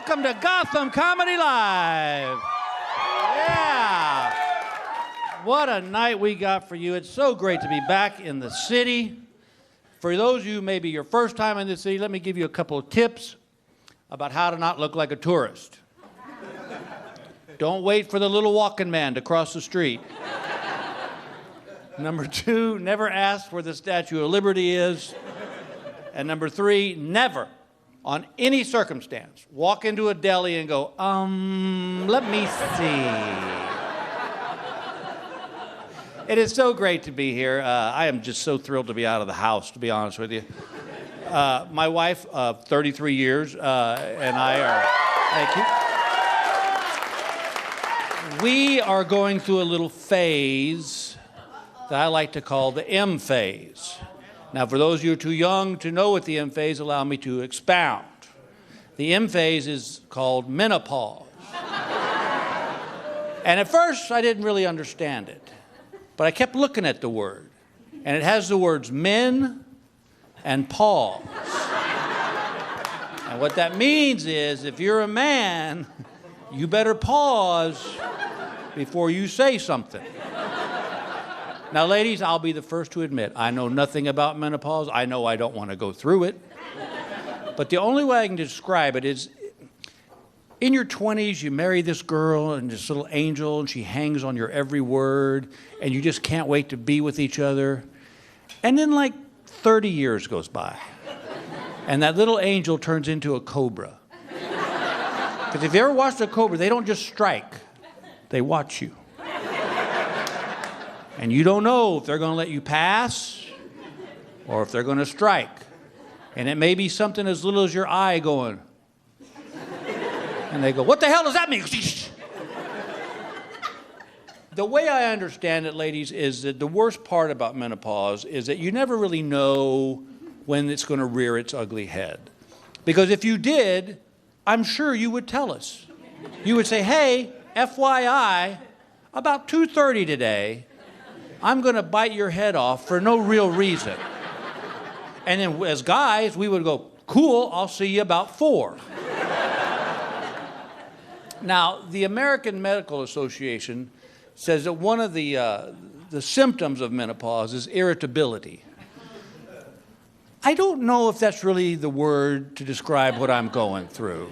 welcome to Gotham Comedy Live. Yeah. What a night we got for you. It's so great to be back in the city. For those of you, maybe your first time in the city, let me give you a couple of tips about how to not look like a tourist. Don't wait for the little walking man to cross the street. Number 2, never ask where the Statue of Liberty is. And number 3, never, on any circumstance, walk into a deli and go, let me see. It is so great to be here. I am just so thrilled to be out of the house, to be honest with you. My wife of 33 years and I are, thank you. We are going through a little phase that I like to call the M phase. Now, for those of you who are too young to know what the M phase, allow me to expound. The M phase is called menopause. And at first, I didn't really understand it. But I kept looking at the word. And it has the words men and pause. And what that means is, if you're a man, you better pause before you say something. Now, ladies, I'll be the first to admit, I know nothing about menopause. I know I don't want to go through it. But the only way I can describe it is, in your 20s, you marry this girl and this little angel, and she hangs on your every word, and you just can't wait to be with each other. And then, like, 30 years goes by, and that little angel turns into a cobra. Because if you ever watched a cobra, they don't just strike. They watch you. And you don't know if they're going to let you pass or if they're going to strike. And it may be something as little as your eye going. And they go, what the hell does that mean? The way I understand it, ladies, is that the worst part about menopause is that you never really know when it's going to rear its ugly head. Because if you did, I'm sure you would tell us. You would say, hey, FYI, about 2:30 today, I'm going to bite your head off for no real reason. And then as guys, we would go, cool, I'll see you about 4. Now, the American Medical Association says that one of the symptoms of menopause is irritability. I don't know if that's really the word to describe what I'm going through.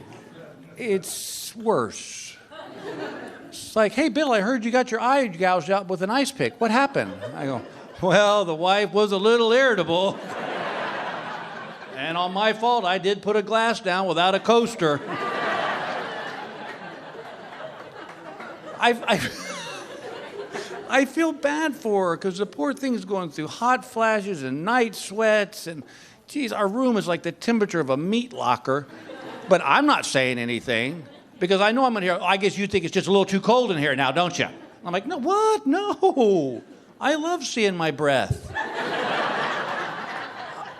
It's worse. It's like, hey, Bill, I heard you got your eye gouged out with an ice pick. What happened? I go, well, the wife was a little irritable. And on my fault, I did put a glass down without a coaster. I feel bad for her because the poor thing is going through hot flashes and night sweats. And, geez, our room is like the temperature of a meat locker. But I'm not saying anything. Because I know I'm going to hear, I guess you think it's just a little too cold in here now, don't you? I'm like, no, what? No. I love seeing my breath.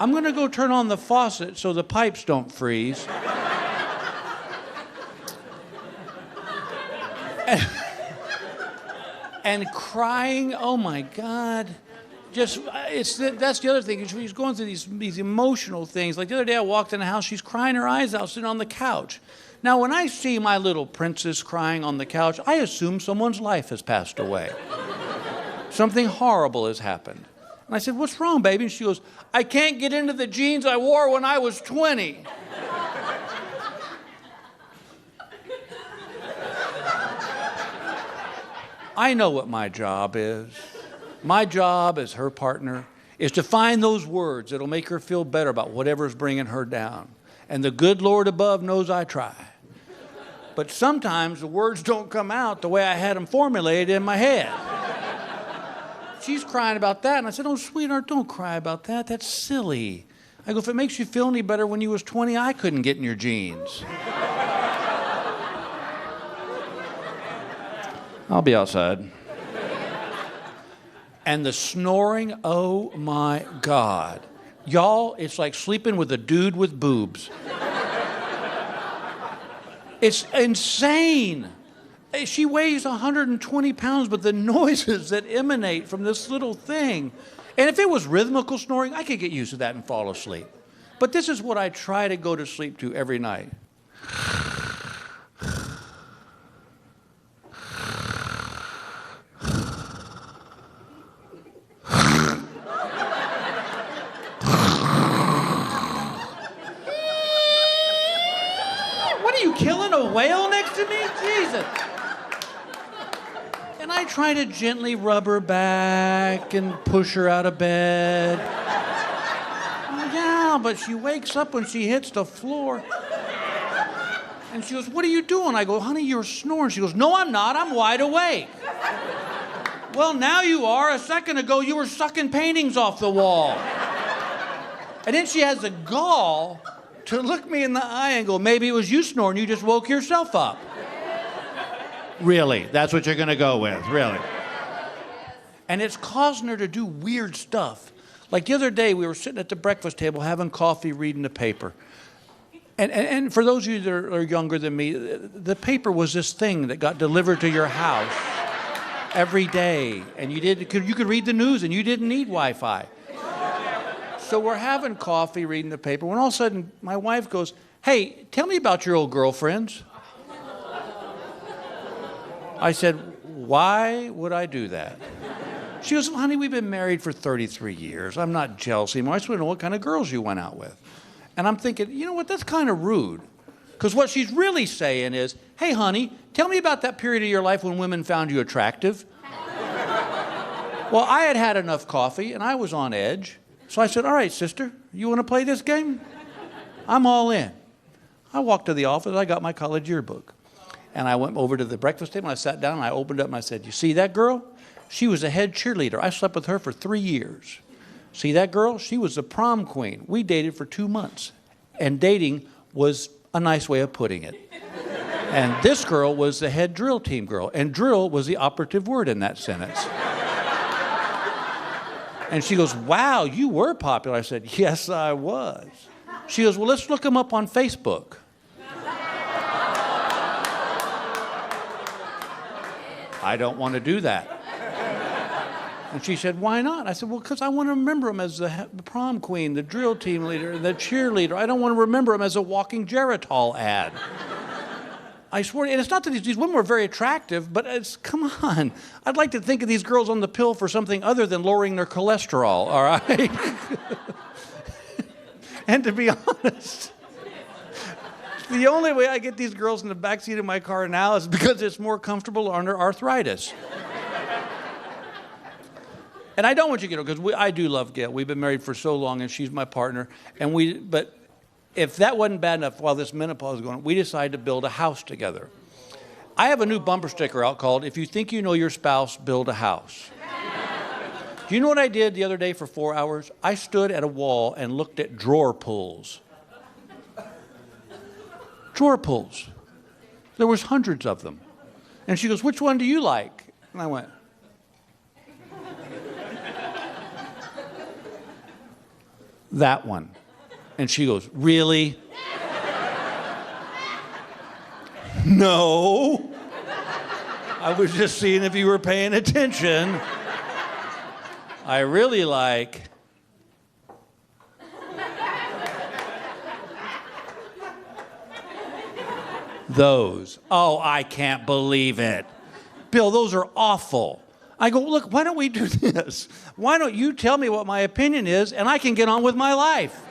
I'm going to go turn on the faucet so the pipes don't freeze. And crying, oh my God. Just, that's the other thing. She's going through these emotional things. Like the other day I walked in the house, she's crying her eyes out sitting on the couch. Now, when I see my little princess crying on the couch, I assume someone's life has passed away. Something horrible has happened. And I said, what's wrong, baby? And she goes, I can't get into the jeans I wore when I was 20. I know what my job is. My job as her partner is to find those words that'll make her feel better about whatever's bringing her down. And the good Lord above knows I try. But sometimes the words don't come out the way I had them formulated in my head. She's crying about that, and I said, oh, sweetheart, don't cry about that. That's silly. I go, if it makes you feel any better, when you was 20, I couldn't get in your jeans. I'll be outside. And the snoring, oh my God. Y'all, it's like sleeping with a dude with boobs. It's insane. She weighs 120 pounds, but the noises that emanate from this little thing. And if it was rhythmical snoring, I could get used to that and fall asleep. But this is what I try to go to sleep to every night. whale next to me? Jesus. And I try to gently rub her back and push her out of bed. Yeah, but she wakes up when she hits the floor. And she goes, what are you doing? I go, honey, you're snoring. She goes, no, I'm not. I'm wide awake. Well, now you are. A second ago, you were sucking paintings off the wall. And then she has the gall to look me in the eye and go, maybe it was you snoring. You just woke yourself up. Really? That's what you're going to go with? Really? And it's causing her to do weird stuff. Like the other day, we were sitting at the breakfast table having coffee, reading the paper. And for those of you that are younger than me, the paper was this thing that got delivered to your house every day. And you could read the news and you didn't need Wi-Fi. So we're having coffee, reading the paper, when all of a sudden my wife goes, hey, tell me about your old girlfriends. I said, why would I do that? She goes, honey, we've been married for 33 years. I'm not jealous anymore. I just want to know what kind of girls you went out with. And I'm thinking, you know what, that's kind of rude. Because what she's really saying is, hey, honey, tell me about that period of your life when women found you attractive. Well, I had had enough coffee, and I was on edge. So I said, all right, sister, you want to play this game? I'm all in. I walked to the office. I got my college yearbook. And I went over to the breakfast table, and I sat down, and I opened up, and I said, you see that girl? She was a head cheerleader. I slept with her for 3 years. See that girl? She was the prom queen. We dated for 2 months. And dating was a nice way of putting it. And this girl was the head drill team girl. And drill was the operative word in that sentence. And she goes, wow, you were popular. I said, yes, I was. She goes, well, let's look them up on Facebook. I don't want to do that. And she said, why not? I said, well, because I want to remember them as the prom queen, the drill team leader, the cheerleader. I don't want to remember them as a walking Geritol ad. I swear, and it's not that these women were very attractive, but come on. I'd like to think of these girls on the pill for something other than lowering their cholesterol, all right? And to be honest, the only way I get these girls in the backseat of my car now is because it's more comfortable under arthritis. And I don't want you to get because I do love Gail. We've been married for so long, and she's my partner. But if that wasn't bad enough, while this menopause is going on, we decided to build a house together. I have a new bumper sticker out called, if you think you know your spouse, build a house. Do you know what I did the other day for 4 hours? I stood at a wall and looked at drawer pulls. Drawer pulls. There was hundreds of them. And she goes, which one do you like? And I went, that one. And she goes, really? No. I was just seeing if you were paying attention. I really like those. Oh, I can't believe it. Bill, those are awful. I go, look, why don't we do this? Why don't you tell me what my opinion is and I can get on with my life?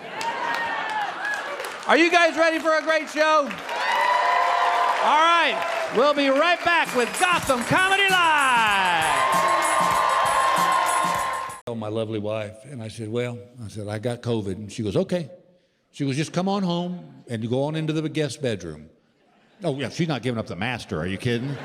Are you guys ready for a great show? All right, we'll be right back with Gotham Comedy Live. My lovely wife, and I said, I got COVID. And she goes, okay. She goes, just come on home and go on into the guest bedroom. Oh, yeah, she's not giving up the master. Are you kidding?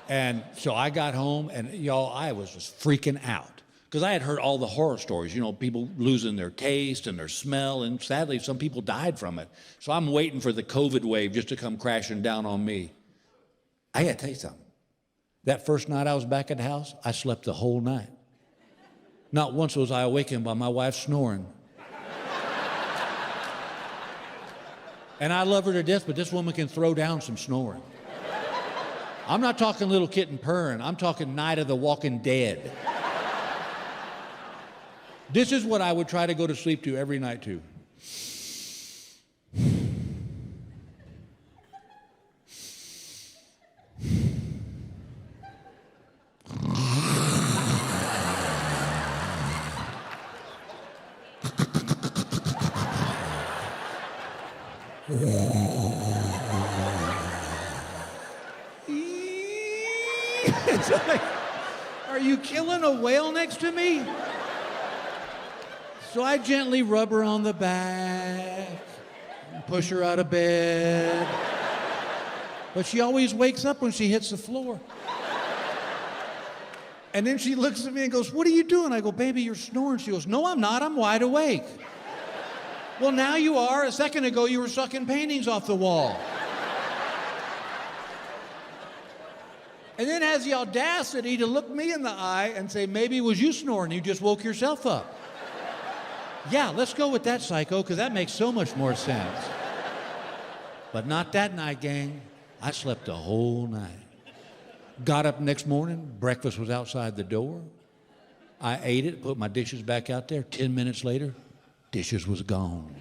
And so I got home, and y'all, I was just freaking out. Because I had heard all the horror stories, people losing their taste and their smell, and sadly, some people died from it. So I'm waiting for the COVID wave just to come crashing down on me. I got to tell you something. That first night I was back at the house, I slept the whole night. Not once was I awakened by my wife snoring. And I love her to death, but this woman can throw down some snoring. I'm not talking little kitten purring. I'm talking Night of the Walking Dead. This is what I would try to go to sleep to every night too. It's like, are you killing a whale next to me? So I gently rub her on the back, and push her out of bed. But she always wakes up when she hits the floor. And then she looks at me and goes, "What are you doing?" I go, "Baby, you're snoring." She goes, "No, I'm not. I'm wide awake." "Well, now you are. A second ago, you were sucking paintings off the wall." And then has the audacity to look me in the eye and say, "Maybe it was you snoring. You just woke yourself up." Yeah, let's go with that, psycho, because that makes so much more sense. But not that night, gang. I slept the whole night. Got up next morning, breakfast was outside the door. I ate it, put my dishes back out there. 10 minutes later, dishes was gone.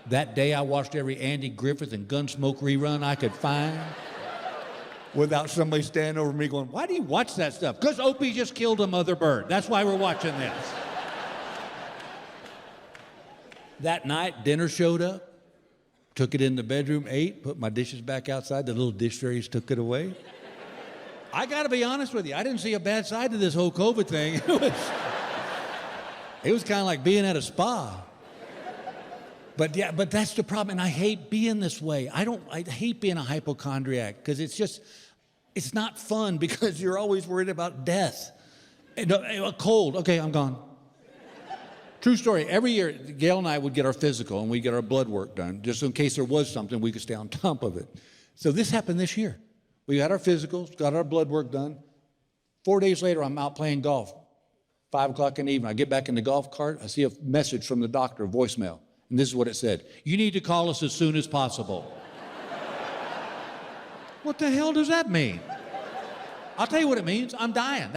That day I watched every Andy Griffith and Gunsmoke rerun I could find without somebody standing over me going, "Why do you watch that stuff?" "Because Opie just killed a mother bird. That's why we're watching this." That night, dinner showed up, took it in the bedroom, ate, put my dishes back outside. The little dish trays took it away. I got to be honest with you, I didn't see a bad side to this whole COVID thing. It was kind of like being at a spa. But yeah, but that's the problem, and I hate being this way. I hate being a hypochondriac, because it's not fun, because you're always worried about death. And a cold, okay, I'm gone. True story, every year, Gail and I would get our physical, and we'd get our blood work done, just in case there was something, we could stay on top of it. So this happened this year. We got our physicals, got our blood work done. 4 days later, I'm out playing golf. 5 o'clock in the evening, I get back in the golf cart, I see a message from the doctor, a voicemail. And this is what it said: "You need to call us as soon as possible." What the hell does that mean? I'll tell you what it means. I'm dying.